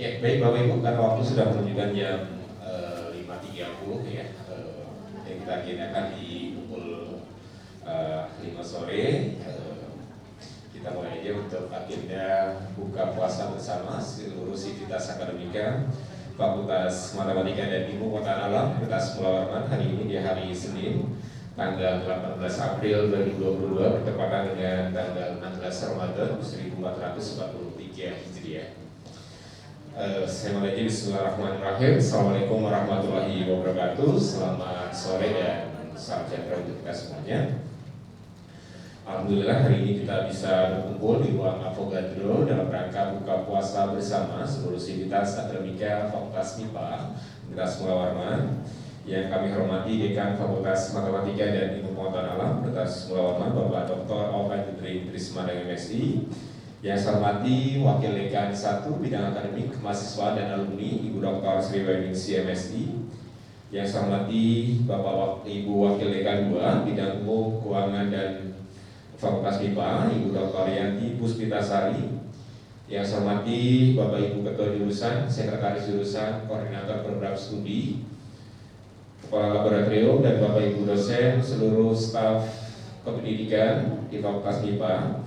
Ya, baik Bapak Ibu, karena waktu sudah menunjukkan jam 5.30 ya, yang kita agendakan di pukul 5 sore. Kita mulai aja untuk agenda buka puasa bersama seluruh sivitas akademika Fakultas Matematika dan Ilmu Pengetahuan Alam Universitas Pulau Warman hari ini di hari Senin tanggal 18 April 2022 bertepatan dengan tanggal 16 Ramadan 1443 Hijriah. Saya mulai bismillahirrahmanirrahim. Assalamualaikum warahmatullahi wabarakatuh. Selamat sore dan salam sejahtera untuk kita semuanya. Alhamdulillah hari ini kita bisa berkumpul di ruang Avogadro dalam rangka buka puasa bersama seluruh sivitas akademika Fakultas MIPA Universitas Pulau Warman. Yang kami hormati Dekan Fakultas Matematika dan Ilmu Pengetahuan Alam Universitas Pulau Warman Bapak Dr. Alfred Trisma dengan MSI. Yang saya hormati Wakil Dekan 1 Bidang Akademik, Mahasiswa dan Alumni Ibu Dr. Sri Wahyuningsi MSI. Yang saya hormati Bapak Ibu Wakil Dekan 2 Bidang Umum Keuangan dan Fakultas MIPA Ibu Dr. Yanti Puspitasari. Yang saya hormati Bapak Ibu Ketua Jurusan, Sekretaris Jurusan, Koordinator Program Studi, Kepala Laboratorium dan Bapak Ibu dosen, seluruh staf kependidikan di Fakultas MIPA.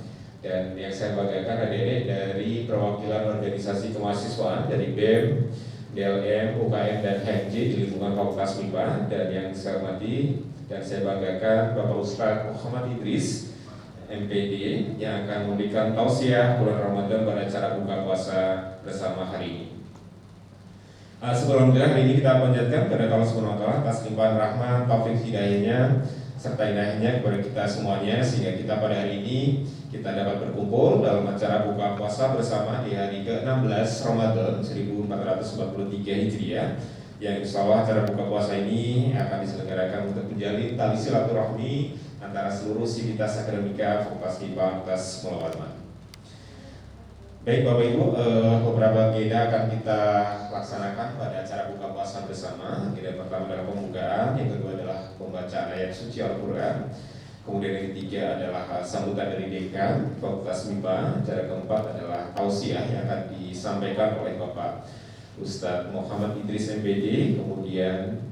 Dan yang saya banggakan adik-adik dari perwakilan organisasi kemahasiswaan dari BEM, DLM, UKM, dan HMJ di lingkungan Fakultas MIPA. Dan yang saya hormati dan saya banggakan Bapak Ustadz Muhammad Idris, MPD, yang akan memberikan tausiah bulan Ramadan pada acara buka puasa bersama hari ini. Sebelum hari ini kita panjatkan kepada Allah Subhanahu wa Ta'ala atas limpahan rahmat, taufik hidayahnya serta hidayahnya kepada kita semuanya sehingga kita pada hari ini kita dapat berkumpul dalam acara buka puasa bersama di hari ke-16 Ramadan 1443 Hijriah, yang insya Allah acara buka puasa ini akan diselenggarakan untuk menjalin tali silaturahmi antara seluruh sivitas akademika Fakultas MIPA Universitas Pulau Warman. Baik Bapak Ibu, beberapa agenda akan kita laksanakan pada acara buka puasa bersama. Agenda pertama adalah pembukaan, yang kedua adalah pembacaan ayat suci Al-Quran, kemudian yang ketiga adalah sambutan dari Dekan Fakultas MIPA, acara keempat adalah tausiah yang akan disampaikan oleh Bapak Ustadz Muhammad Idris MPD, kemudian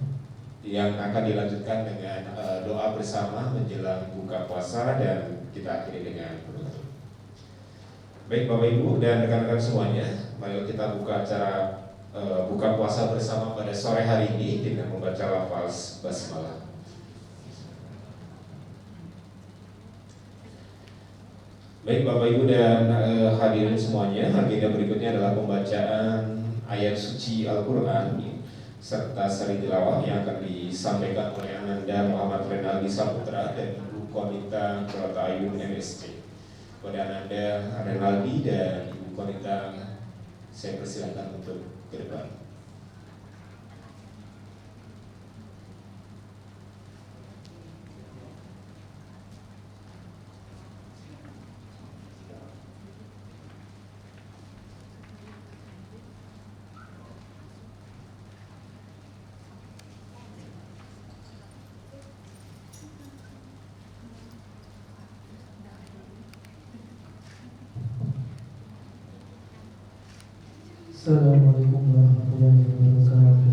yang akan dilanjutkan dengan doa bersama menjelang buka puasa dan kita akhiri dengan penutup. Baik Bapak Ibu dan rekan-rekan semuanya, mari kita buka acara buka puasa bersama pada sore hari ini dengan membaca lafaz basmalah. Baik Bapak Ibu dan hadirin semuanya, agenda berikutnya adalah pembacaan ayat suci Al-Quran serta seri tilawah yang akan disampaikan oleh Ananda Muhammad Renaldi Saputra dan Ibu Konita Protayun MSc. Kepada Ananda Renaldi dan Ibu Konita, saya persilakan untuk ke depan. Assalamualaikum warahmatullahi wabarakatuh.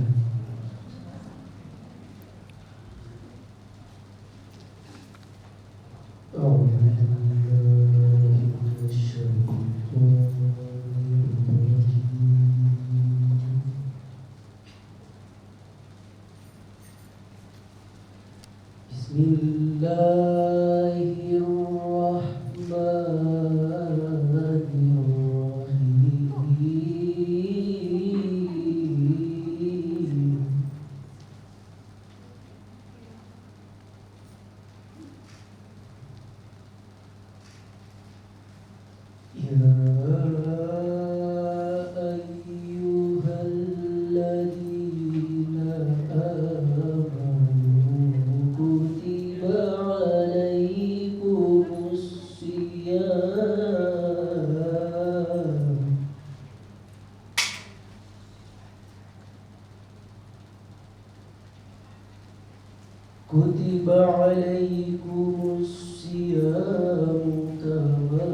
Kutiba alaikumus siyam kama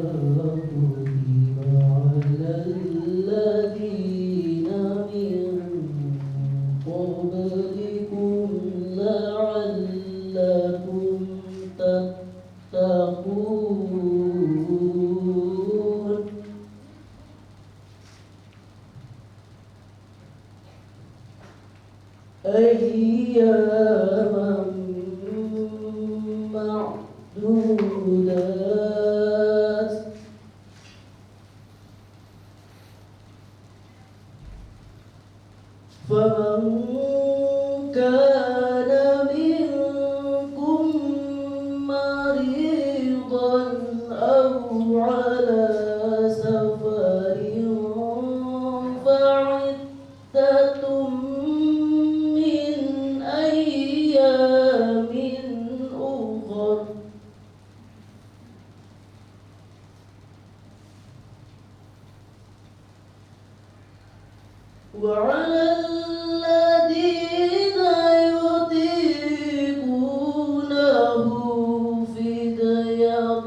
kutiba alal ladzina أياما معدودات فمن كان منكم مريضا أو على سفر فعدة من أيام أخر وعلى الذين يطيقونه فدية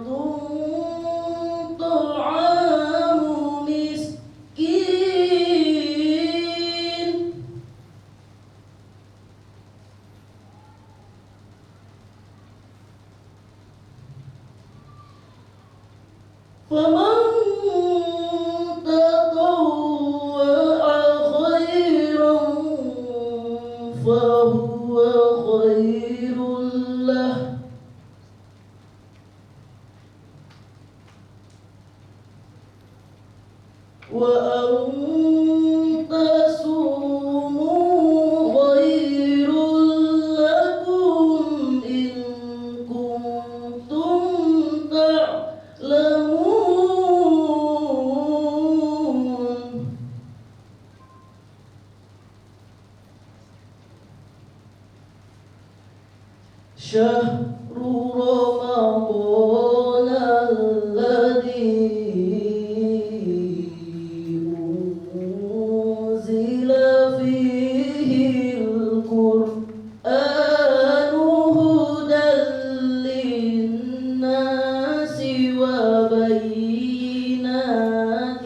طعام مسكين فمن تطوع خيرا فهو خير له وأن تصوموا خير لكم إن كنتم تعلمون شهر رمضان الذي أنزل فيه القرآن هدى للناس وبينات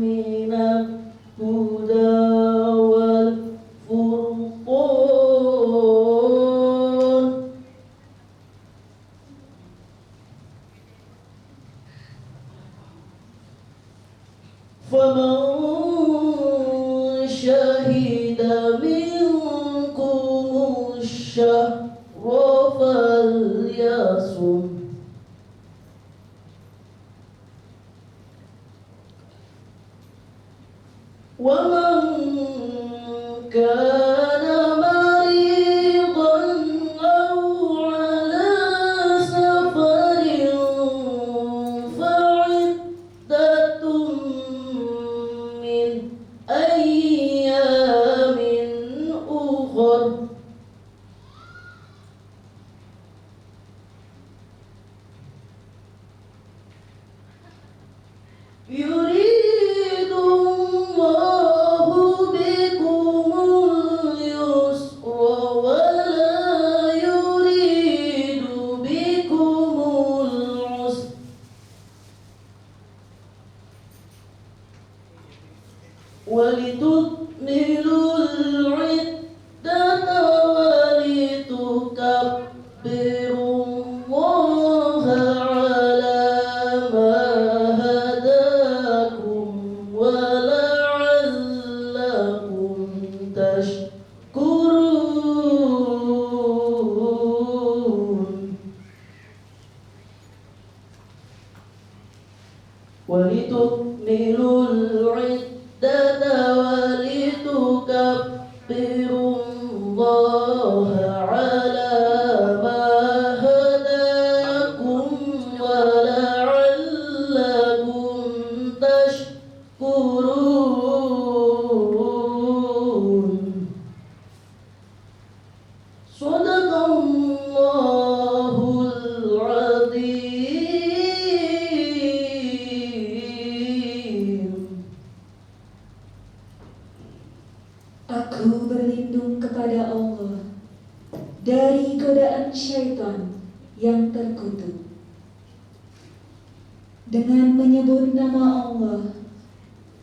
من الهدى والفرقان فمن شهد منكم الشهر فليصم ومن كان مريضا أو على سفر فعدة من أيام أخر يريد الله بكم اليسر ولا يريد بكم العسر ولتكملوا العدة ولتكبروا الله على ما هداكم ولعلكم تشكرون ولتكملوا العدة ولتكبروا الله على ما هداكم ولعلكم تشكرون صدق الله العظيم. Aku berlindung kepada Allah dari godaan syaitan yang terkutuk. Dengan menyebut nama Allah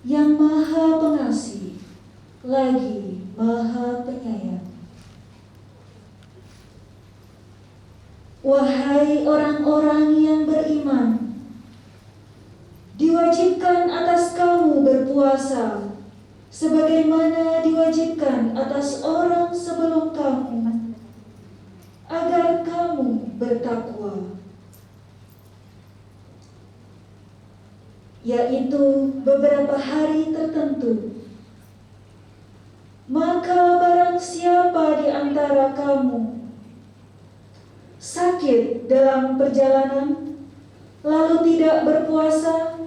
yang Maha Pengasih lagi Maha Penyayang. Wahai orang-orang yang beriman, diwajibkan atas kamu berpuasa sebagaimana diwajibkan atas orang sebelum kamu, agar kamu bertakwa, yaitu beberapa hari tertentu. Maka barang siapa di antara kamu sakit dalam perjalanan, lalu tidak berpuasa,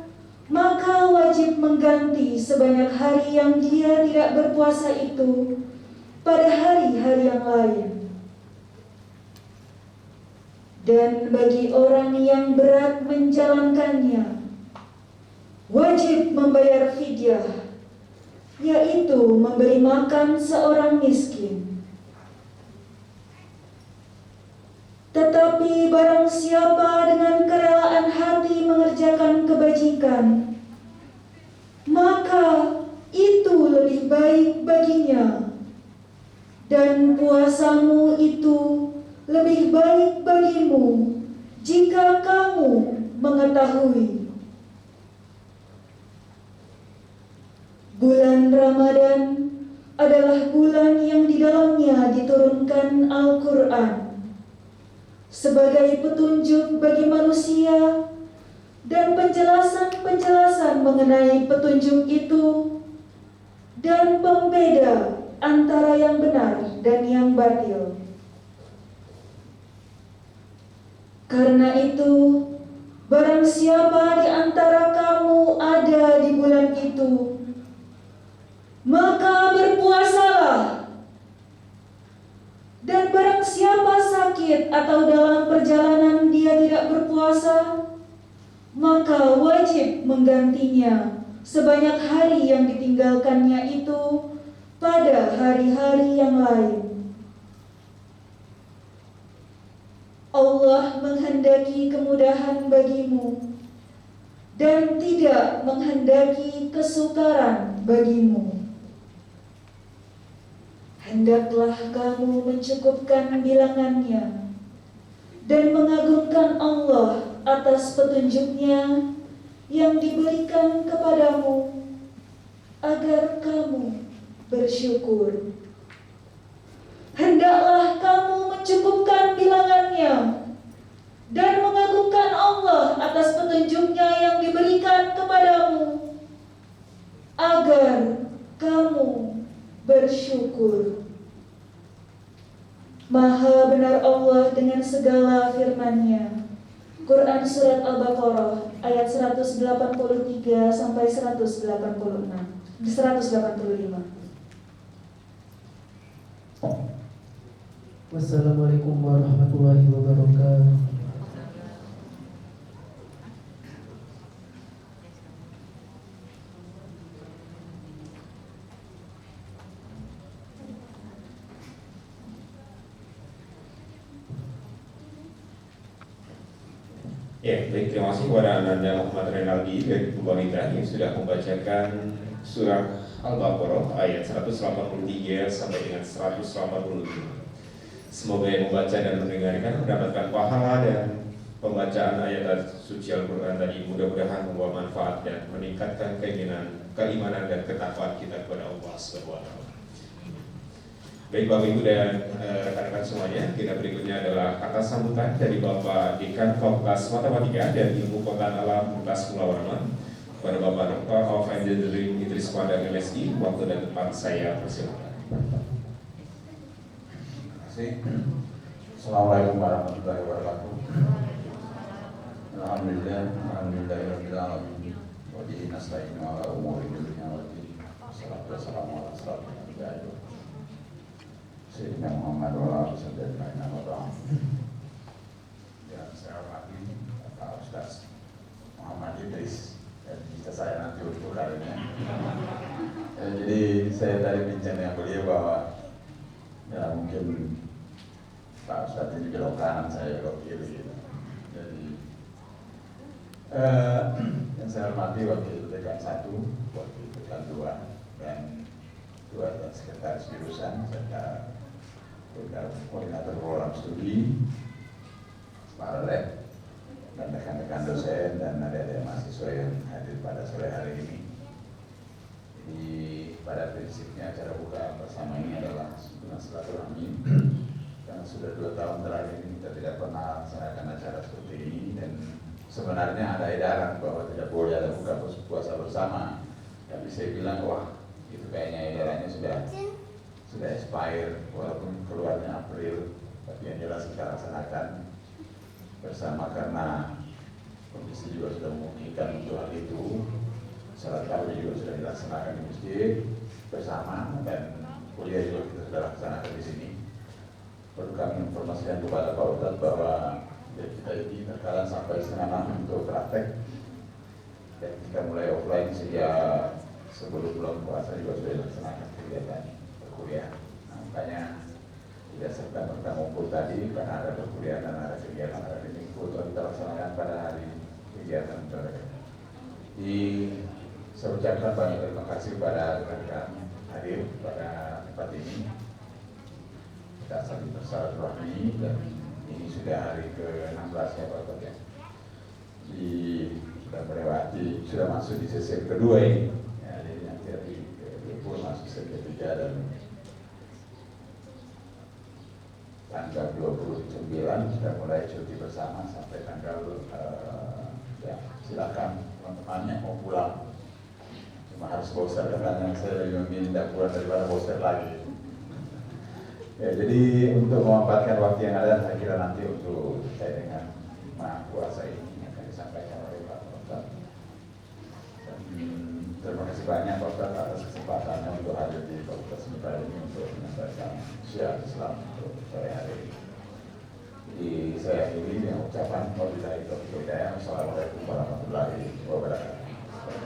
maka wajib mengganti sebanyak hari yang dia tidak berpuasa itu pada hari-hari yang lain. Dan bagi orang yang berat menjalankannya, wajib membayar fidyah, yaitu memberi makan seorang miskin. Tetapi barang siapa dengan kerelaan hati mengerjakan kebajikan, maka itu lebih baik baginya, dan puasamu itu lebih baik bagimu jika kamu mengetahui. Bulan Ramadan adalah bulan yang di dalamnya diturunkan Al-Quran sebagai petunjuk bagi manusia dan penjelasan-penjelasan mengenai petunjuk itu dan pembeda antara yang benar dan yang batil. Karena itu, barang siapa di antara kamu ada di bulan itu, maka berpuasalah. Dan barang siapa sakit atau dalam perjalanan dia tidak berpuasa, maka wajib menggantinya sebanyak hari yang ditinggalkannya itu pada hari-hari yang lain. Allah menghendaki kemudahan bagimu dan tidak menghendaki kesukaran bagimu. Hendaklah kamu mencukupkan bilangannya dan mengagungkan Allah atas petunjuknya yang diberikan kepadamu, agar kamu bersyukur. Hendaklah kamu mencukupkan bilangannya dan mengagungkan Allah atas petunjuknya yang diberikan kepadamu, agar kamu bersyukur. Maha benar Allah dengan segala firman-Nya. Quran Surat Al-Baqarah ayat 183 sampai 185. Wassalamualaikum warahmatullahi wabarakatuh. Ya, baik, terima kasih kepada Ananda Muhammad Renaldi dari Pembangunan yang sudah membacakan surah Al-Baqarah ayat 183 sampai dengan 185. Semoga yang membaca dan mendengarkan mendapatkan pahala, dan pembacaan ayat suci Al-Quran tadi mudah-mudahan membawa manfaat dan meningkatkan keimanan dan ketakwaan kita kepada Allah SWT. Baik Bapak Ibu dan rekan-rekan semuanya, kita berikutnya adalah kata sambutan dari Bapak Dekan Fakultas Matematika dan Ilmu Pengetahuan Alam Universitas Mula Warman kepada Bapak Dr. of Engineering Idris Pandang LSI. Waktu dan tempat saya persilakan. Terima kasih. Assalamualaikum warahmatullahi wabarakatuh. Alhamdulillahirabbil alamin. Wa bihi nasta'inu ala umuri dunya wa din. Wassalatu wassalamu ala asyrofil anbiya'i Sayyidina Muhammad wa ala alihi wa sahbihi. Yang saya hormati Pak Ustaz Muhammad Idris, dan bisa saya nanti untuk kalinya. Jadi saya tadi bincang dengan beliau bahwa ya mungkin Pak Ustadz ini belok kanan, saya belok kiri gitu. Jadi yang saya hormati wakil dekan 1, wakil dekan 2, dan 2 sekretaris jurusan serta koordinator program studi, para lab, dan rekan-rekan dosen dan adik-adik mahasiswa yang hadir pada sore hari ini. Jadi pada prinsipnya acara buka bersama ini adalah sebuah silaturahmi. Karena sudah 2 tahun terakhir ini kita tidak pernah laksanakan acara seperti ini, dan sebenarnya ada edaran bahwa tidak boleh ada buka puasa bersama. Tapi saya bilang, wah itu kayaknya edarannya sudah expire, walaupun keluarnya April, tapi yang jelas kita laksanakan bersama karena kondisi juga sudah memungkinkan untuk hal itu. Salat tarawih juga sudah dilaksanakan di masjid bersama, dan kuliah juga kita sudah laksanakan di sini. Perlu kami informasikan kepada Pak Ustadz bahwa kita ini terkadang sampai setengah 6 untuk praktek, dan kita mulai offline sejak sebelum bulan puasa juga sudah dilaksanakan kegiatan perkuliahan. Nah, makanya tidak serta-merta ngumpul tadi karena ada perkuliahan dan ada kegiatan akademik untuk kita laksanakan pada hari kegiatan tersebut. Saya ucapkan banyak terima kasih kepada rekan-rekan hadir pada tempat ini. Kita saling bersilaturahmi, dan ini sudah hari ke-16 ya Pak Ustadz ya. Sudah melewati, sudah masuk di sesi kedua ini. Ya, jadi nanti hari ke-20 masuk sesi ketiga, dan tanggal 29 sudah mulai cuti bersama sampai tanggal ya silakan teman-temannya mau pulang. Cuma harus bosan karena saya lebih memilih tidak pulang daripada bosan lagi. Ya, jadi untuk memanfaatkan waktu yang ada, saya kira nanti untuk saya dengan maha puasa ini akan disampaikan oleh Pak Ustadz. Terima kasih banyak Pak Ustadz atas kesempatannya untuk hadir di Fakultas MIPA ini untuk menyampaikan syiar Islam untuk sore hari ini. Jadi saya akhiri dengan ucapan wabillahi taufiq wal hidayah. Wassalamualaikum warahmatullahi wabarakatuh.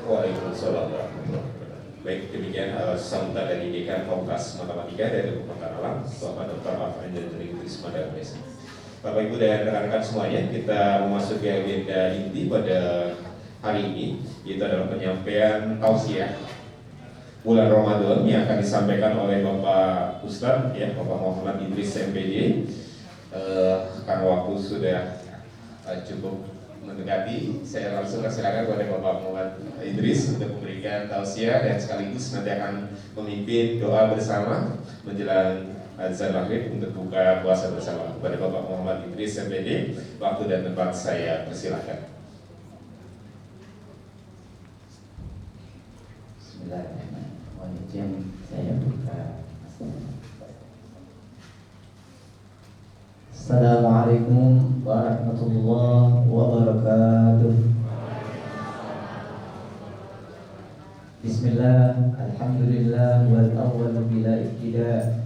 Waalaikumsalam warahmatullahi wabarakatuh. Baik, demikian sambutan dari Dekan Fakultas Matematika dari Pematang Alam, Bapak Dr. Alfred Idris Madawes. Bapak Ibu dan rekan-rekan semuanya, kita memasuki agenda inti pada hari ini, yaitu adalah penyampaian tausiah bulan Ramadan yang akan disampaikan oleh Bapak Ustadz ya, Bapak Muhammad Idris MPD. Karena waktu sudah cukup mendekati, saya langsung silakan kepada Bapak Muhammad Idris untuk memberikan tausiah dan sekaligus nanti akan memimpin doa bersama menjelang azan maghrib untuk buka puasa bersama. Kepada Bapak Muhammad Idris MPD, waktu dan tempat saya persilahkan. Bismillahirrahmanirrahim. Saya buka. Assalamualaikum warahmatullahi wabarakatuh. Bismillah, alhamdulillah, wal awwal bila ibtida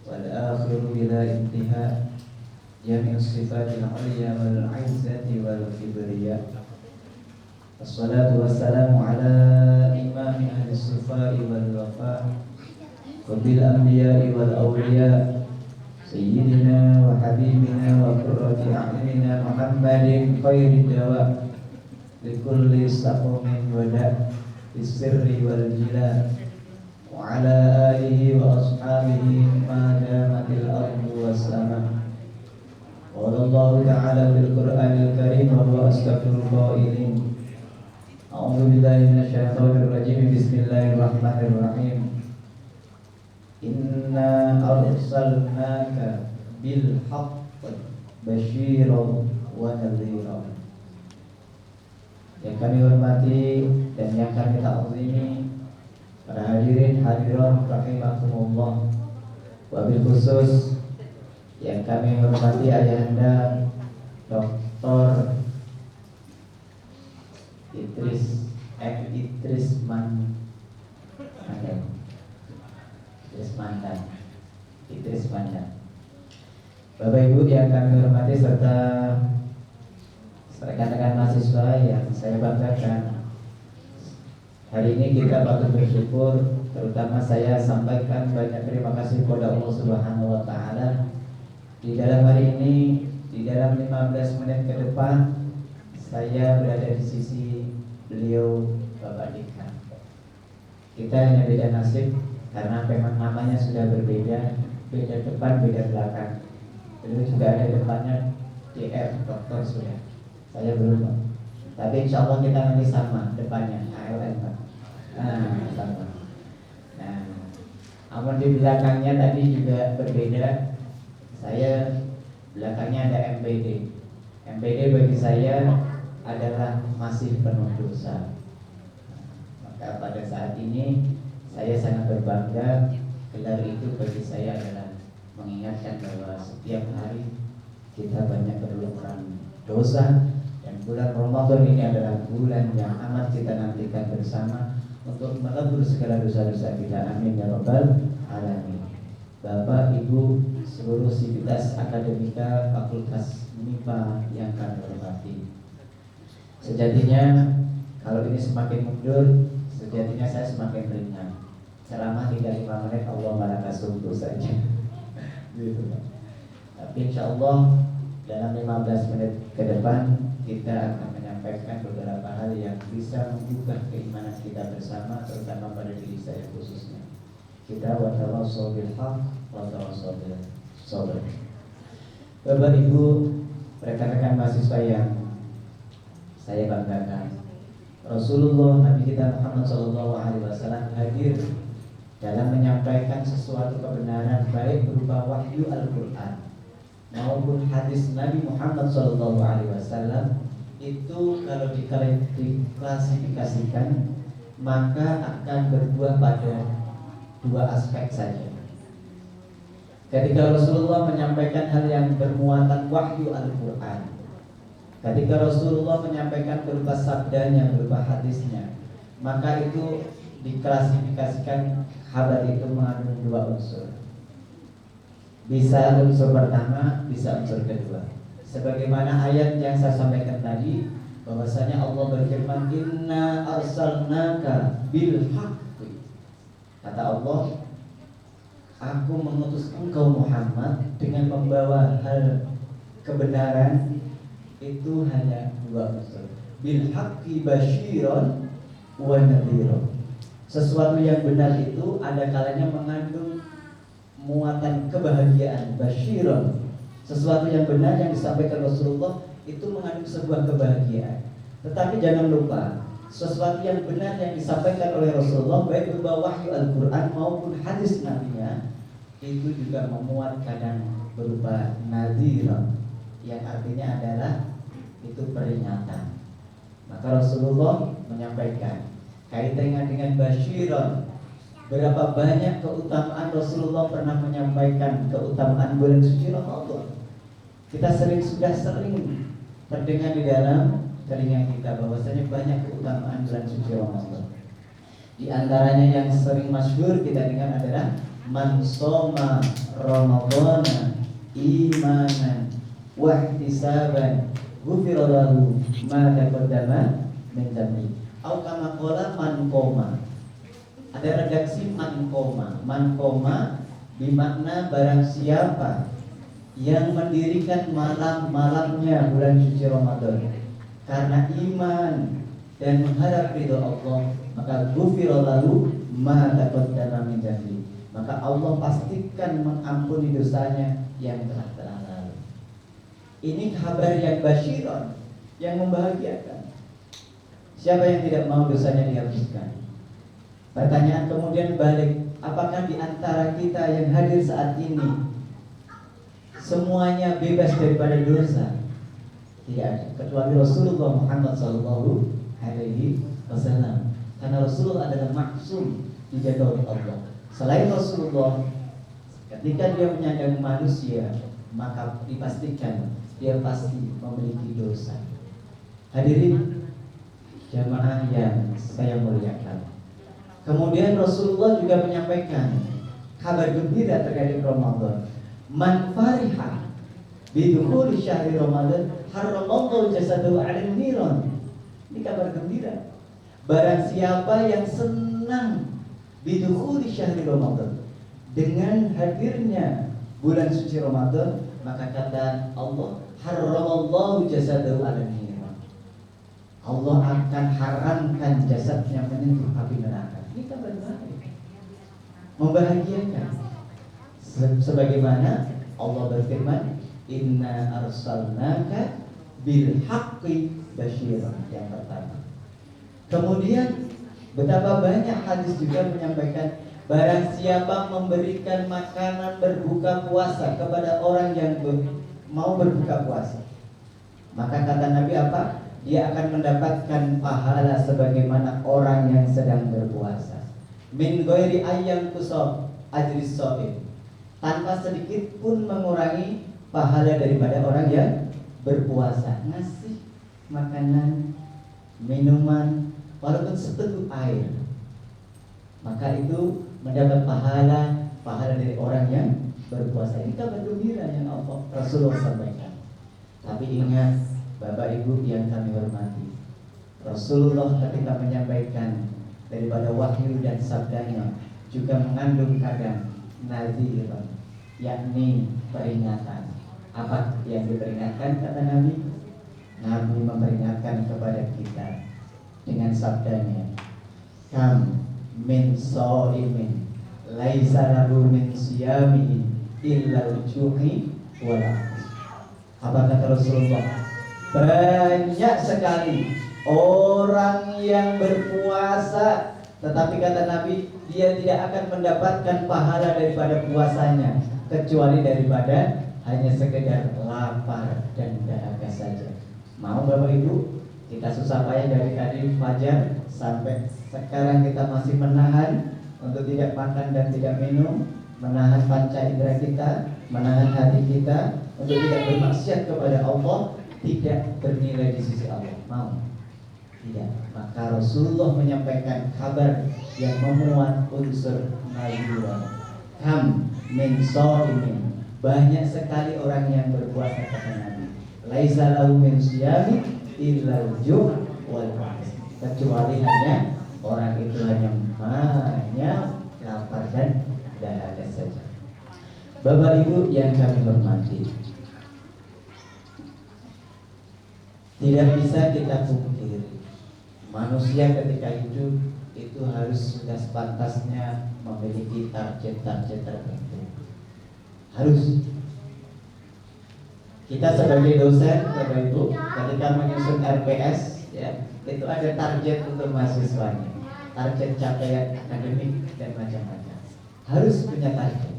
wal akhir bila intiha, jami' sifatil ulya wal 'izzati wal kibriya. Assalatu wassalamu ala imami ahli sifai wal wafa, qabil anbiya'i wal awliya, Sayyidina wa habibina wa qurrati a'yunina Muhammadin khairi dawa likulli saqumin wada bisirri wal jila wa ala alihi wa ashabihi ma damatil ardu was sama. Qala Allah ta'ala fil Qur'anil Karim wa huwa asdaqul qailin. A'udzu billahi minasyaitonir rajim. Bismillahirrahmanirrahim. Inna arsalnaka bil haqq basyiran wa nadhira. Yang kami hormati dan yang kami ta'zimi para hadirin hadirat rahimakumullah, wabil khusus yang kami hormati ayahanda Dr. Idris Mandan. Bapak Ibu yang kami hormati serta rekan-rekan mahasiswa yang saya banggakan, hari ini kita patut bersyukur, terutama saya sampaikan banyak terima kasih kepada Allah Subhanahu wa taala. Di dalam hari ini, di dalam 15 menit ke depan, saya berada di sisi beliau Bapak Dekan. Kita hanya beda nasib karena memang namanya sudah berbeda, beda depan, beda belakang. Beliau juga ada depannya DR, dokter sudah. Saya belum, tapi insya Allah kita nanti sama depannya ALN Pak. Sama. Nah Amun di belakangnya tadi juga berbeda. Saya belakangnya ada MPD. MPD bagi saya adalah masih penuh dosa. Maka pada saat ini saya sangat berbangga. Gelar itu bagi saya adalah mengingatkan bahwa setiap hari kita banyak berlakukan dosa, dan bulan Ramadan ini adalah bulan yang amat kita nantikan bersama untuk menebus segala dosa-dosa kita. Amin ya rabbal alamin. Bapak, Ibu, seluruh sivitas akademika Fakultas MIPA yang kami hormati, sejatinya kalau ini semakin mundur, sejatinya saya semakin ringan. Ceramah tinggal 5 menit, Allah malah sungguh saja. Gitu. Tapi insya Allah dalam 15 menit ke depan kita akan menyampaikan beberapa hal yang bisa membuka keimanan kita bersama, terutama pada diri saya khususnya. Kita watawassaw bil haqq watawassaw bis sabr. Bapak Ibu, rekan-rekan mahasiswa yang saya banggakan, Rasulullah Nabi kita Muhammad SAW hadir dalam menyampaikan sesuatu kebenaran, baik berupa wahyu Al-Quran maupun hadis Nabi Muhammad SAW. Itu kalau diklasifikasikan maka akan berbuah pada 2 aspek saja. Ketika Rasulullah menyampaikan hal yang bermuatan wahyu Al-Quran, ketika Rasulullah menyampaikan berupa sabdanya, berupa hadisnya, maka itu diklasifikasikan kabar itu mengandung 2 unsur. Bisa unsur pertama, bisa unsur kedua. Sebagaimana ayat yang saya sampaikan tadi, bahwasanya Allah berfirman, Inna arsalnaka bil haqqi. Kata Allah, aku mengutus engkau Muhammad dengan membawa hal kebenaran. Itu hanya 2 unsur. Bil haqqi basyiron wa nadhiron. Sesuatu yang benar itu ada kalanya mengandung muatan kebahagiaan, basyiron. Sesuatu yang benar yang disampaikan Rasulullah itu mengandung sebuah kebahagiaan. Tetapi jangan lupa, sesuatu yang benar yang disampaikan oleh Rasulullah, baik berupa wahyu Al-Quran maupun hadis Nabi-Nya, itu juga memuat kadang berupa nadhiron, yang artinya adalah itu peringatan. Maka Rasulullah menyampaikan kaitannya dengan basyiron. Berapa banyak keutamaan Rasulullah pernah menyampaikan keutamaan bulan suci Ramadan. Kita sudah sering terdengar di dalam telinga kita bahwasanya banyak keutamaan bulan suci Ramadan. Di antaranya yang sering masyhur kita dengar adalah man shoma ramadhana imanan wa ihtisaban ghufira lahu ma taqaddama min dhanbi. Au kama qala man qoma. Ada redaksi man qoma. Man qoma bermakna barang siapa yang mendirikan malam-malamnya bulan suci Ramadan karena iman dan mengharap ridho Allah, maka ghufira lahu ma taqaddama min dhanbi. Maka Allah pastikan mengampuni dosanya yang telah lalu. Ini kabar yang basyiron, yang membahagiakan. Siapa yang tidak mau dosanya dihapuskan? Pertanyaan kemudian balik, apakah di antara kita yang hadir saat ini semuanya bebas daripada dosa? Tidak ada, kecuali Rasulullah Muhammad SAW. Karena Rasulullah adalah maksum, dijaga oleh Allah. Selain Rasulullah, ketika dia menyandang manusia, maka dipastikan dia pasti memiliki dosa. Hadirin jamaah yang saya muliakan, kemudian Rasulullah juga menyampaikan kabar gembira terkait Ramadan. Man fariha bidukhuli syahri Ramadan haramallahu jasadahu 'alan niran. Ini kabar gembira. Barang siapa yang senang bidukhuli syahri Ramadan, dengan hadirnya bulan suci Ramadan, maka kata Allah, haramallahu jasadahu 'alan niran. Allah akan haramkan jasadnya menyentuh api neraka. Ini kabar baik, membahagiakan. Sebagaimana Allah berfirman, Inna arsalnaka bil haqqi basyiran, yang pertama. Kemudian Betapa banyak hadis juga menyampaikan, barang siapa memberikan makanan berbuka puasa kepada orang yang mau berbuka puasa, maka kata Nabi apa? Dia akan mendapatkan pahala sebagaimana orang yang sedang berpuasa. Min ghairi ayyam kusab ajris shaim, tanpa sedikit pun mengurangi pahala daripada orang yang berpuasa. Ngasih makanan, minuman, walaupun seteguk air, maka itu mendapat pahala dari orang yang berpuasa. Ini kabar gembira yang Rasulullah sampaikan. Tapi ingat, Bapak Ibu yang kami hormati, Rasulullah ketika menyampaikan daripada wahyu dan sabdanya juga mengandung kadang nazir, yakni peringatan. Apa yang diperingatkan kata Nabi? Nabi memperingatkan kepada kita dengan sabdanya, kam min shaimin laisa lahu min siyami illa al-ju'i wal 'aths. Apa kata Rasulullah? Banyak sekali orang yang berpuasa, tetapi kata Nabi, dia tidak akan mendapatkan pahala daripada puasanya kecuali daripada hanya sekedar lapar dan dahaga saja. Mau Bapak Ibu, kita susah payah dari tadi fajar sampai sekarang kita masih menahan untuk tidak makan dan tidak minum, menahan panca indera kita, menahan hati kita untuk tidak bermaksiat kepada Allah, tidak bernilai di sisi Allah. Mau? Tidak. Maka Rasulullah menyampaikan kabar yang memuat unsur nabiwah. Kam min shaimin, banyak sekali orang yang berpuasa kata Nabi. Laisa lahu min siyami illa al-ju' wal 'aths, kecuali hanya orang itu hanya lapar dan dahaga saja. Bapak Ibu yang kami hormati, tidak bisa kita pungkiri, manusia ketika hidup itu harus sudah sepantasnya memiliki target-target tertentu. Harus. Kita sebagai dosen, Bapak Ibu, ketika menyusun RPS, ya, itu ada target untuk mahasiswanya, target capaian akademik dan macam-macam. Harus punya target.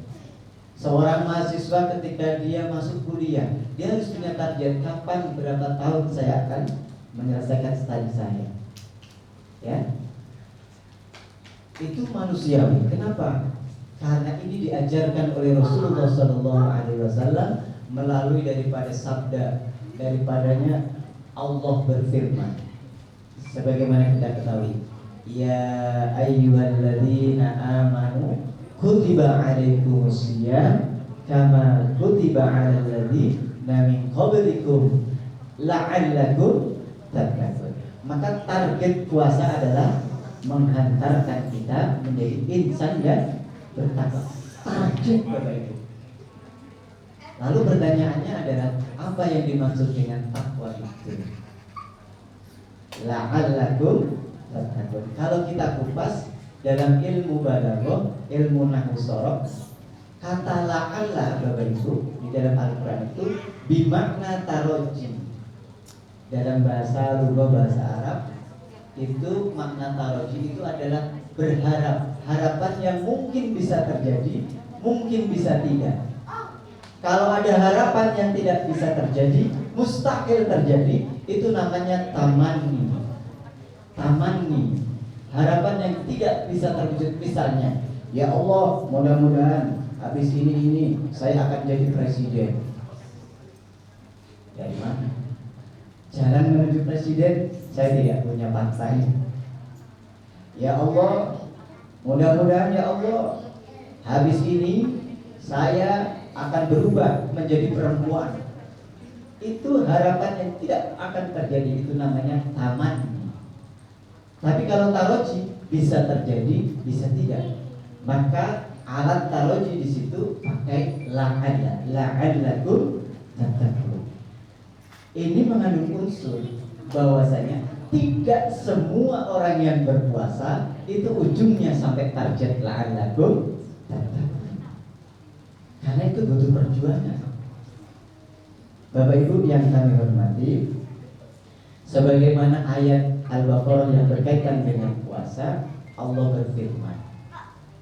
Seorang mahasiswa ketika dia masuk kuliah, dia harus punya target kapan berapa tahun saya akan menyelesaikan studi saya. Ya, itu manusiawi. Kenapa? Karena ini diajarkan oleh Rasulullah SAW melalui daripada sabda daripadanya Allah berfirman. Sebagaimana kita ketahui, ya ayyuhalladzina amanu kutiba alaikumusiyam kama kutiba alal ladzina min qablikum la'allakum tattaqun. Maka target puasa adalah menghantarkan kita menjadi insan yang bertakwa. Target Bapak Ibu. Lalu pertanyaannya adalah, apa yang dimaksud dengan takwa itu? La'allakum tattaqun. Kalau kita kupas dalam ilmu balaghah, ilmu nahwu shorof, kata la'alla Bapak Ibu di dalam Al-Quran itu bimakna taroji. Dalam bahasa lugha bahasa Arab itu makna taroji itu adalah berharap, harapan yang mungkin bisa terjadi, mungkin bisa tidak. Kalau ada harapan yang tidak bisa terjadi, mustahil terjadi, itu namanya tamanni. Tamanni, harapan yang tidak bisa terwujud. Misalnya, ya Allah, mudah-mudahan habis ini saya akan jadi presiden. Dari mana? Jalan menuju presiden, saya tidak punya partai. Ya Allah, mudah-mudahan ya Allah, habis ini saya akan berubah menjadi perempuan. Itu harapan yang tidak akan terjadi, itu namanya taman. Tapi kalau taroji bisa terjadi, bisa tidak. Maka alat taroji di situ pakai la'allakum tattaqun. Ini mengandung unsur bahwasanya tidak semua orang yang berpuasa itu ujungnya sampai target la'allakum tattaqun. Karena itu butuh perjuangan. Bapak Ibu yang kami hormati, sebagaimana ayat Al-Baqarah yang berkaitan dengan puasa, Allah berfirman,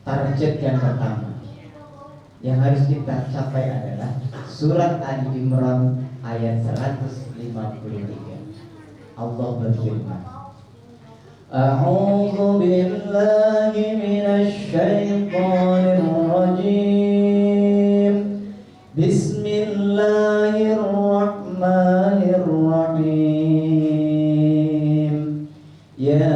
target yang pertama yang harus kita capai adalah surat Ali Imran ayat 153. Allah berfirman, A'udzu billahi minasy syaithanir rajim. Bismillahirrahmanirrahim. Ya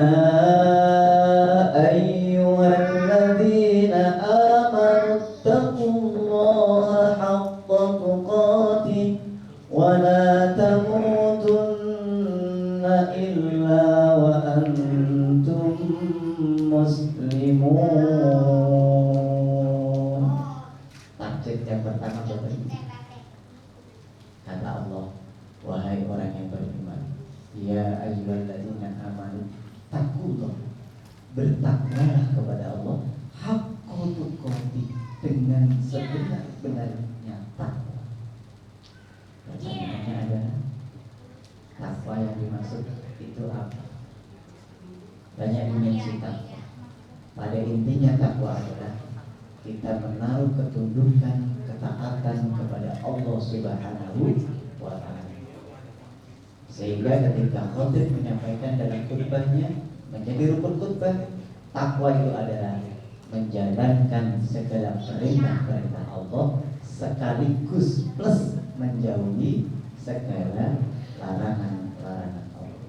ayyuhalladzina amanu taqullaha haqqa tuqatih wa la tamutunna illa wa antum muslimun. Target yang pertama beriman. Kata Allah, wahai orang yang beriman, ya ayyuhalladzina amanu taqullah, bertakwalah kepada Allah haqqa tuqatih, dengan sebenar-benarnya takwa. Pertanyaannya adalah takwa yang dimaksud itu apa? Banyak dimensi takwa. Pada intinya takwa adalah kita menaruh ketundukan, ketaatan kepada Allah Subhanahu wa Ta'ala. Sehingga ketika khatib menyampaikan dalam khutbahnya menjadi rukun khutbah, takwa itu adalah menjalankan segala perintah-perintah Allah sekaligus plus menjauhi segala larangan-larangan Allah.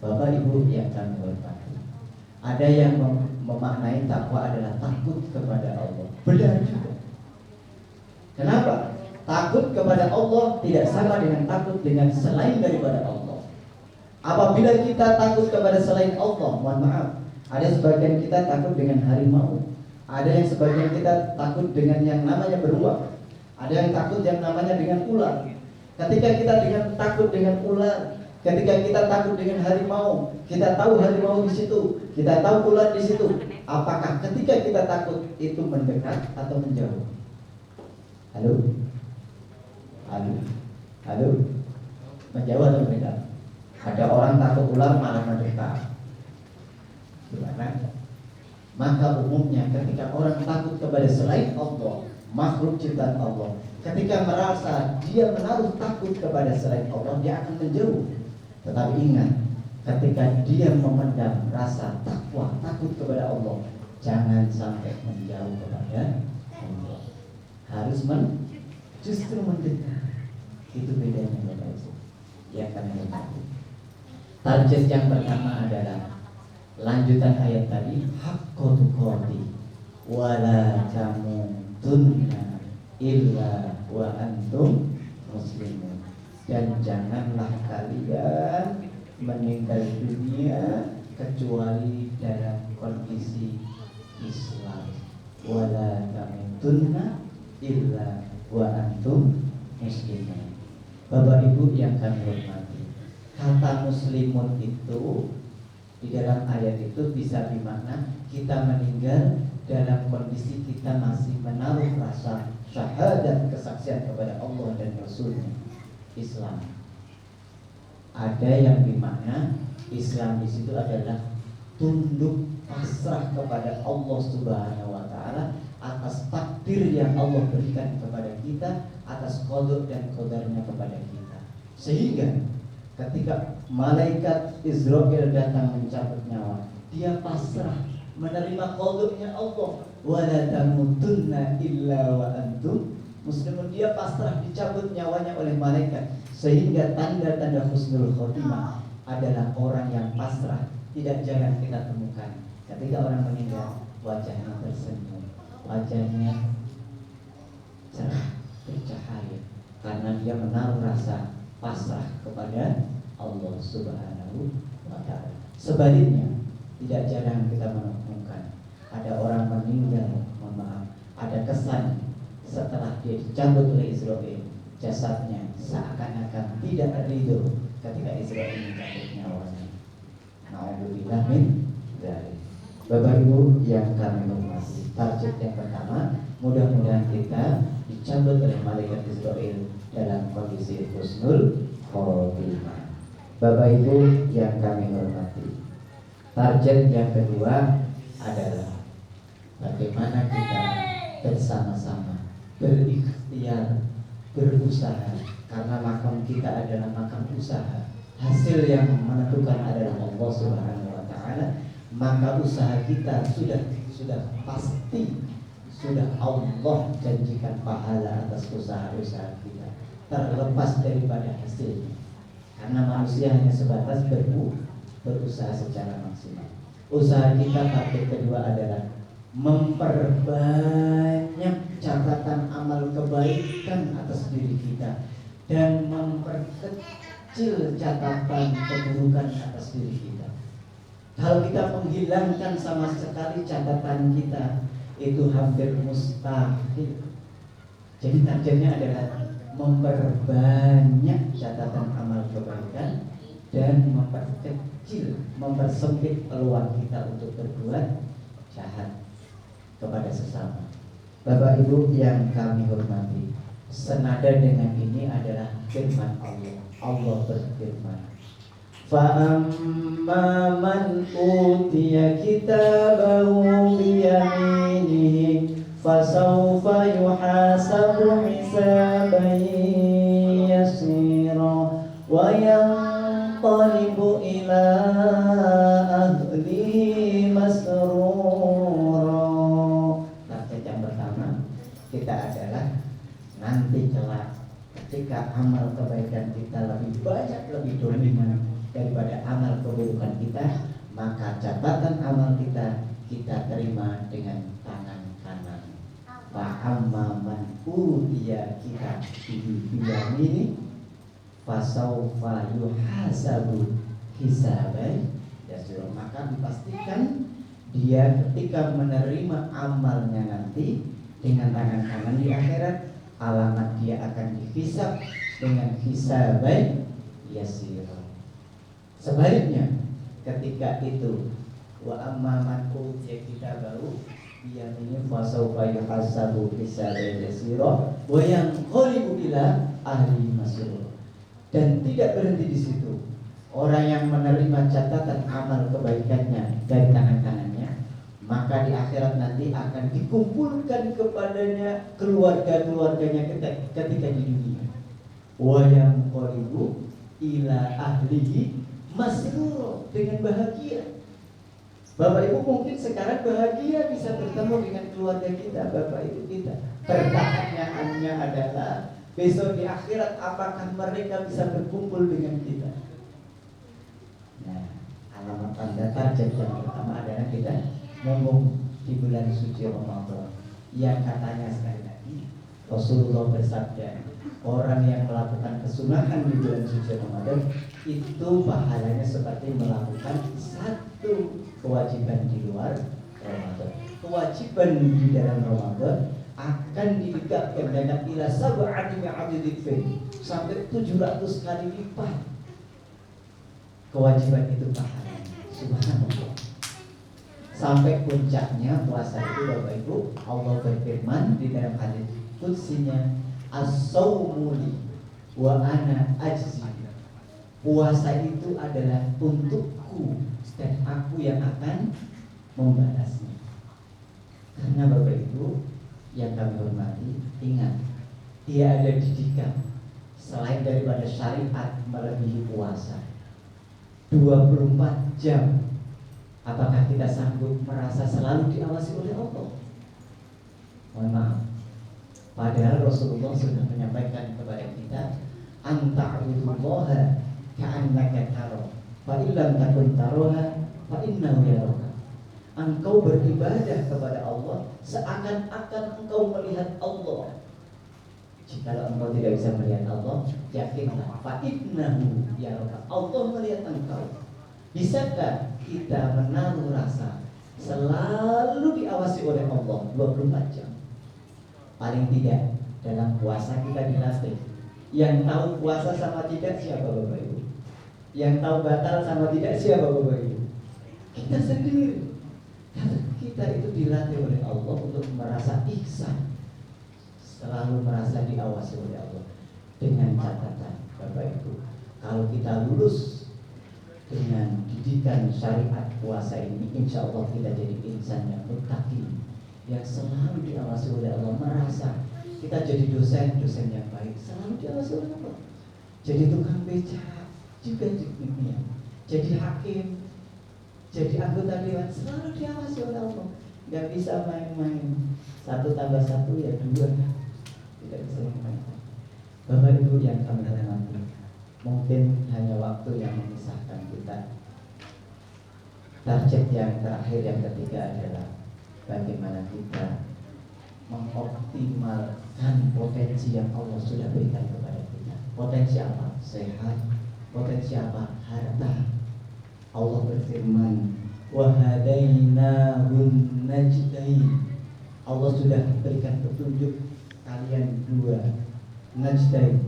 Bapak Ibu yang kami hormati, ada yang memaknai takwa adalah takut kepada Allah. Benar juga. Kenapa? Takut kepada Allah tidak sama dengan takut dengan selain daripada Allah. Apabila kita takut kepada selain Allah, mohon maaf, ada sebagian kita takut dengan harimau, ada yang sebagian kita takut dengan yang namanya beruang, ada yang takut yang namanya dengan ular. Ketika kita takut dengan ular, ketika kita takut dengan harimau, kita tahu harimau di situ, kita tahu ular di situ. Apakah ketika kita takut itu mendekat atau menjauh? Halo? Menjauh atau mendekat? Ada orang takut ular malah mendekat. Gimana? Maka umumnya ketika orang takut kepada selain Allah, makhluk ciptaan Allah, ketika merasa dia menaruh takut kepada selain Allah, dia akan menjauh. Tetapi ingat, ketika dia memendam rasa takwa, takut kepada Allah, jangan sampai menjauh kepada Allah. Harus justru mendekat. Itu bedanya Bapak Ibu yang kami hormati. Target yang pertama adalah lanjutan ayat tadi, haqqa tuqatih wa la tamutunna illa wa antum muslimun. Dan janganlah kalian meninggal dunia kecuali dalam kondisi Islam. Wa la tamutunna illa wa antum muslimun. Bapak Ibu yang kami hormati, kata muslimun itu di dalam ayat itu bisa bermakna kita meninggal dalam kondisi kita masih menaruh rasa syahadat, kesaksian kepada Allah dan Rasulnya, Islam. Ada yang bermakna Islam di situ adalah tunduk pasrah kepada Allah Subhanahu wa Ta'ala atas takdir yang Allah berikan kepada kita, atas qada dan qadarnya kepada kita. Sehingga ketika malaikat Israel datang mencabut nyawa, dia pasrah menerima qadanya Allah. Wa la tamutunna illa wa antum muslimun. Dia pasrah dicabut nyawanya oleh malaikat. Sehingga tanda-tanda husnul khotimah adalah orang yang pasrah. Tidak jarang kita temukan ketika orang meninggal, wajahnya tersenyum, wajahnya cerah, bercahaya, karena dia menaruh rasa pasrah kepada Allah Subhanahu wa Ta'ala. Sebaliknya, tidak jarang kita menemukan ada orang meninggal, mohon maaf, ada kesan setelah dia dicabut oleh Israel, jasadnya seakan-akan tidak ridho ketika Israel mencabut nyawanya. Na'udzubillah min dzalik. Bapak Ibu yang kami hormati, target yang pertama, mudah-mudahan kita dicabut oleh malaikat Israel dalam kondisi husnul khotimah. Bapak Ibu yang kami hormati, target yang kedua adalah bagaimana kita bersama-sama berikhtiar, berusaha, karena makam kita adalah makam usaha. Hasil yang menentukan adalah Allah Subhanahu wa Ta'ala. Maka usaha kita sudah pasti, sudah Allah janjikan pahala atas usaha-usaha kita, terlepas daripada hasilnya. Karena manusia hanya sebatas berusaha secara maksimal. Usaha kita target kedua adalah memperbanyak catatan amal kebaikan atas diri kita dan memperkecil catatan keburukan atas diri kita. Kalau kita menghilangkan sama sekali catatan kita, itu hampir mustahil. Jadi targetnya adalah memperbanyak catatan amal kebaikan dan mempersempit peluang kita untuk berbuat jahat kepada sesama. Bapak Ibu yang kami hormati, senada dengan ini adalah firman Allah. Allah berfirman, فَأَمَّا مَنْ أُوتِيَ كِتَابَهُ بِيَمِينِهِ فَسَوْفَ يُحَاسَبُ حِسَابًا يَسِيرًا وَيَنْقَلِبُ إِلَى أَهْلِهِ مَسْرُورًا. Target yang pertama kita adalah nanti kelak ketika amal kebaikan kita lebih banyak, lebih dominan daripada amal keburukan kita, maka catatan amal kita terima dengan tangan kanan. Fa'amma man utiya kitabahu biyaminihi fasawfa yuhasabu hisaban yasira. Maka dipastikan dia ketika menerima amalnya nanti dengan tangan kanan di akhirat, alamat dia akan dihisab dengan hisaban yasira. Sebaliknya, ketika itu wa amma man utiya kitabahu biyaminihi fasawfa yuhasabu hisaban yasira wa yanqalibu ila ahli masrur. Dan tidak berhenti di situ. Orang yang menerima catatan amal kebaikannya dari tangan kanannya, maka di akhirat nanti akan dikumpulkan kepadanya keluarga-keluarganya ketika di dunia. Wa yanqalibu ila ahlihi masrur, dengan bahagia. Bapak Ibu mungkin sekarang bahagia bisa bertemu dengan keluarga kita, Bapak Ibu kita. Pertanyaannya adalah besok di akhirat apakah mereka bisa berkumpul dengan kita? Nah, alamat tanda target yang pertama adalah kita ngomong di bulan suci Ramadan yang katanya sekali lagi Rasulullah bersabda, orang yang melakukan kesunahan di bulan suci Ramadan itu pahalanya seperti melakukan satu kewajiban di luar Ramadan. Kewajiban di dalam Ramadan akan didekatkan dengan ila sab'ati mi'adidifin, sampai 700 kali lipat kewajiban itu pahalanya. Subhanallah. Sampai puncaknya puasa itu, Bapak Ibu, Allah berfirman di dalam hadis qudsinya, as-sawmu li wa ana ajzi. Puasa itu adalah untukku dan aku yang akan membalasnya. Karena Bapak Ibu yang kami hormati, ingat, dia ada didikan selain daripada syariat melebihi puasa 24 jam. Apakah kita sanggup merasa selalu diawasi oleh Allah? Mohon maaf, padahal Rasulullah sudah menyampaikan kepada kita, anta'budullaha ka'annaka taro, fa illam takun taroha fa innahu yaraka. Engkau beribadah kepada Allah seakan-akan engkau melihat Allah. Jikalau engkau tidak bisa melihat Allah, yakinlah fa innahu yaraka, Allah melihat engkau. Bisakah kita menaruh rasa selalu diawasi oleh Allah 24 jam? Paling tidak dalam puasa kita dilatih. Yang tahu puasa sama tidak siapa Bapak Ibu? Yang tahu batal sama tidak siapa Bapak Ibu? Kita sendiri. Karena kita itu dilatih oleh Allah untuk merasa ihsan, selalu merasa diawasi oleh Allah. Dengan catatan Bapak Ibu, kalau kita lulus dengan didikan syariat puasa ini, insya Allah kita jadi insan yang muttaqi, yang selalu diawasi oleh Allah, merasa kita jadi dosen yang baik, selalu diawasi oleh Allah. Jadi tukang beca juga di dunia, jadi hakim, jadi anggota dewan, selalu diawasi oleh Allah. Gak bisa main-main, 1 tambah 1 ya 2, tidak bisa main-main. Bapak Ibu yang kami hormati, mungkin hanya waktu yang memisahkan kita. Target yang terakhir, yang ketiga adalah bagaimana kita mengoptimalkan potensi yang Allah sudah berikan kepada kita. Potensi apa? Sehat. Potensi apa? Harta. Allah berfirman, wahadainahun najdain. Allah sudah berikan petunjuk kalian 2 najdain.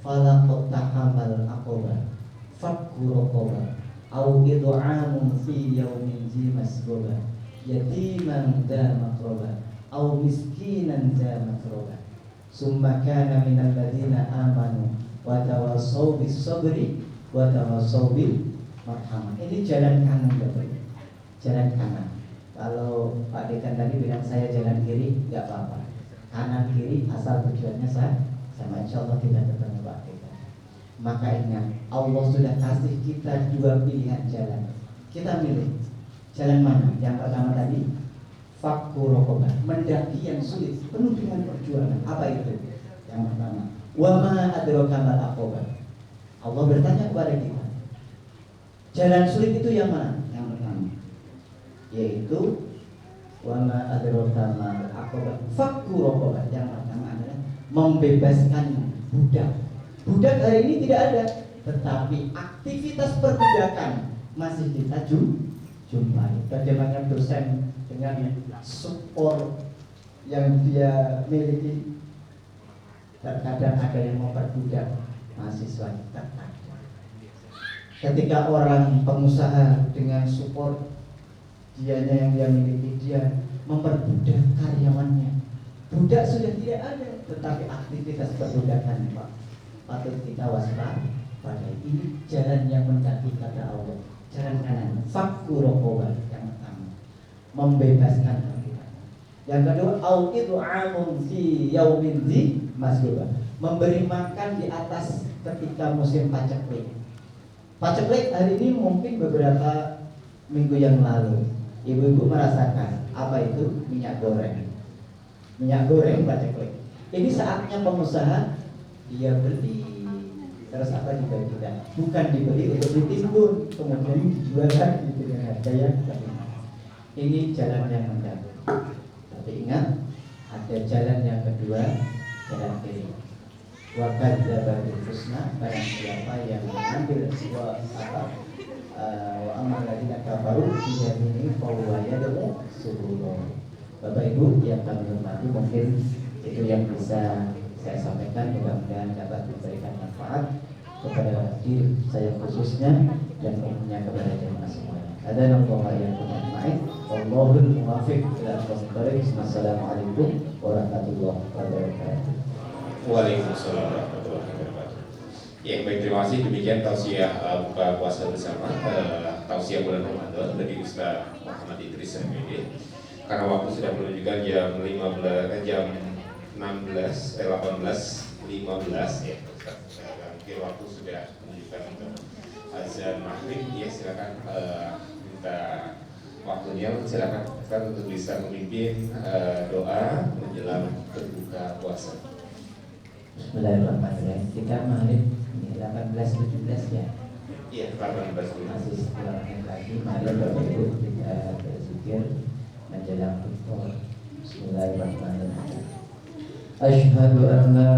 Fala qattahamal aqaba fakku raqaba au id'amun fi yaumin zi masghaba yatiman dha maqraba au miskinan dha maqraba summa kana minal ladzina amanu wa tawassaw bis sabri wa tawassaw bil marhamah. Ini jalan kanan Bapak, jalan kanan. Kalau Pak Dekan tadi bilang saya jalan kiri, nggak apa-apa. Kanan kiri asal tujuannya sama, insya Allah kita ketemu Pak Dekan. Maka ingat, Allah sudah kasih kita 2 pilihan jalan. Kita milih jalan mana? Yang pertama tadi, fakku raqabah, mendaki yang sulit, penuh dengan perjuangan. Apa itu? Yang pertama, wa ma adraka mal aqabah. Allah bertanya kepada kita, jalan sulit itu yang mana? Yang pertama, yaitu wa ma adraka mal aqabah fakku raqabah. Yang pertama adalah membebaskan budak. Budak hari ini tidak ada, tetapi aktivitas perbudakan masih kita jumpai. Bagaimana dosen dengan support yang dia miliki, terkadang ada yang memperbudak mahasiswa kita. Ketika orang pengusaha dengan support dianya yang dia miliki, dia memperbudak karyawannya. Budak sudah tidak ada, tetapi aktivitas perbudakan Pak, patut kita waspada. Ini jalan yang mendaki kata Allah, jalan kanan. Fakku raqabah, yang pertama, membebaskan kita. Yang kedua, au id'amun fi yaumin dzi masghaba, memberi makan di atas ketika musim paceklik. Paceklik hari ini mungkin beberapa minggu yang lalu ibu-ibu merasakan apa itu minyak goreng. Minyak goreng paceklik. Ini saatnya pengusaha dia beli, terus apa dibagikan, bukan dibeli untuk ditimbun kemudian dijual lagi dengan harga yang lebih mahal. Ini jalan yang mendaki. Tapi ingat, ada jalan yang kedua, jalan kiri. Wa kadzdzaba bil husna, barang siapa yang mengambil wa amal ladina kafaru bi yamini fa huwa yad'u subur. Bapak Ibu yang kami hormati, mungkin itu yang bisa saya sampaikan, mudah-mudahan dapat memberikan manfaat kepada diri saya khususnya dan umumnya kepada jemaah semuanya. Adanallaha ya ajma'in. Wallahul muwaffiq ila aqwamit thoriq. Wassalamualaikum warahmatullahi wabarakatuh. Waalaikumsalam warahmatullahi wabarakatuh. Ya, baik, terima kasih. Demikian tausiah buka puasa bersama, tausiah bulan Ramadan dari Ustaz Muhammad Idris MPD. Karena waktu sudah menunjukkan jam 18:15 ya. Mungkin waktu sudah menunjukkan untuk azan maghrib. Ya, silakan minta waktunya, silakan untuk bisa memimpin doa menjelang berbuka puasa. Bismillahirrahmanirrahim. Kita maghrib 18:17 ya. Iya, 18 Masih setengah menit lagi. Mari Bapak Ibu kita berzikir menjelang berbuka. Bismillahirrahmanirrahim. Asyhadu an la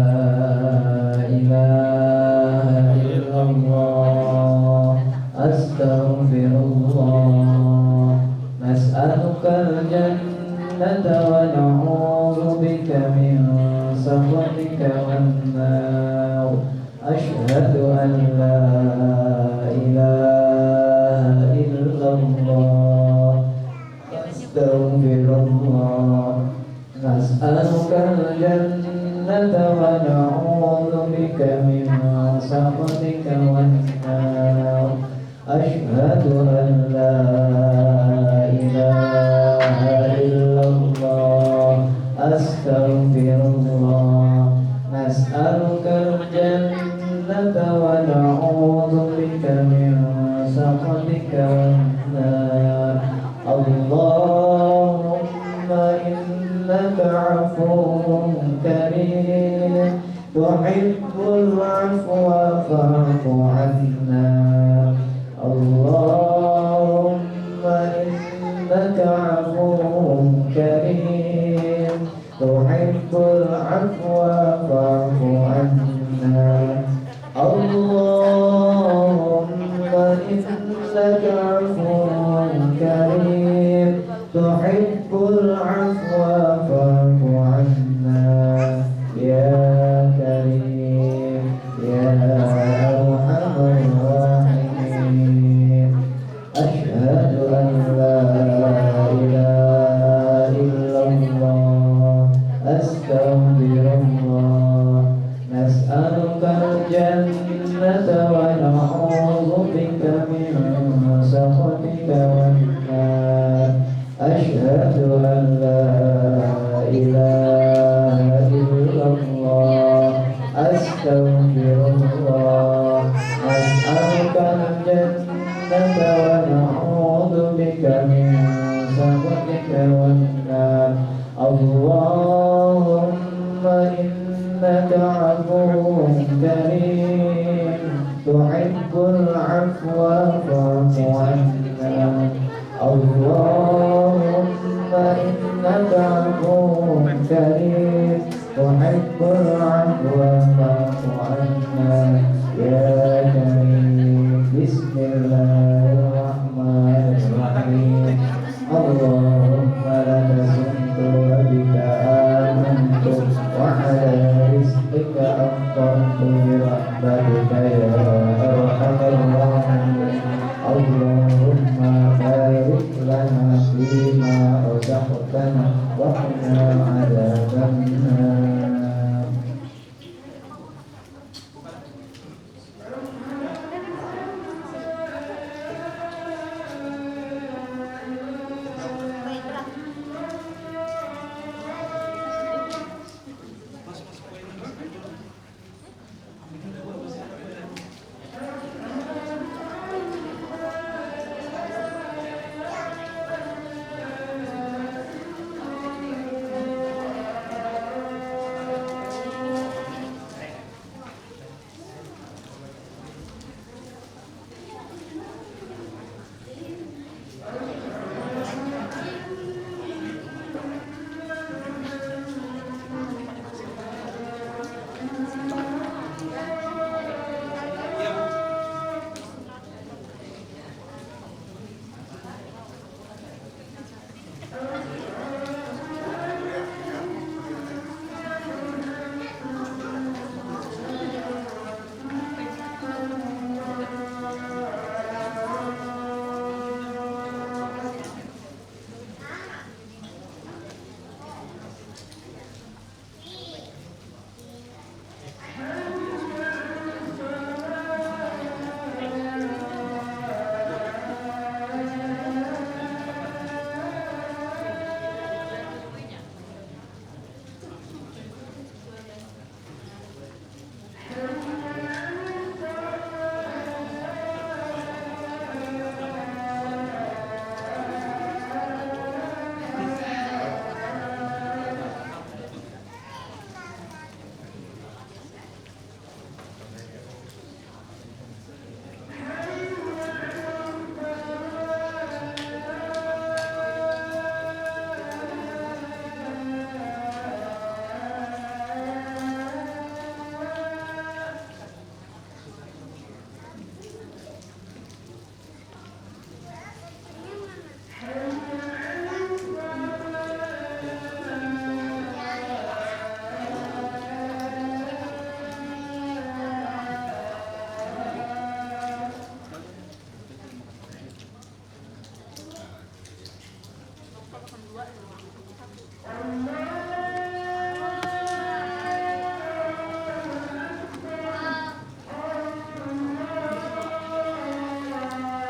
ilaha illallah, astaghfirullah, nas'alukal jannata wa na'udzu bika min sakhatika wan nar. Asyhadu an la ilaha illallah, astaghfirullah, nas'alukal jannata wa na'udzu bika min sakhatika wan nar. أشهد أن لا إله إلا الله أستغفر الله نسألك الجنة ونعوذ بك من سخطك والنار اللهم إنك عفو كريم تحب العفو فاعف عنا اللهم إنك عفو كريم تحب العفو فاعف عنا اللهم إنك عفو كريم تحب العفو فاعف عنا يا كريم يا أرحم الراحمين أشهد أن لا إله إلا الله أستغفر الله نسألك الجنة ونعوذ بك من سخطك والنار أشهد أن لا إله إلا الله أستغفر الله نسألك الجنة ونعوذ بك من سخطك والنار اللهم إنك عفو كريم تحب العفو فاعف عنا اللهم إنك عفو كريم تحب العفو فاعف عنا يا كريم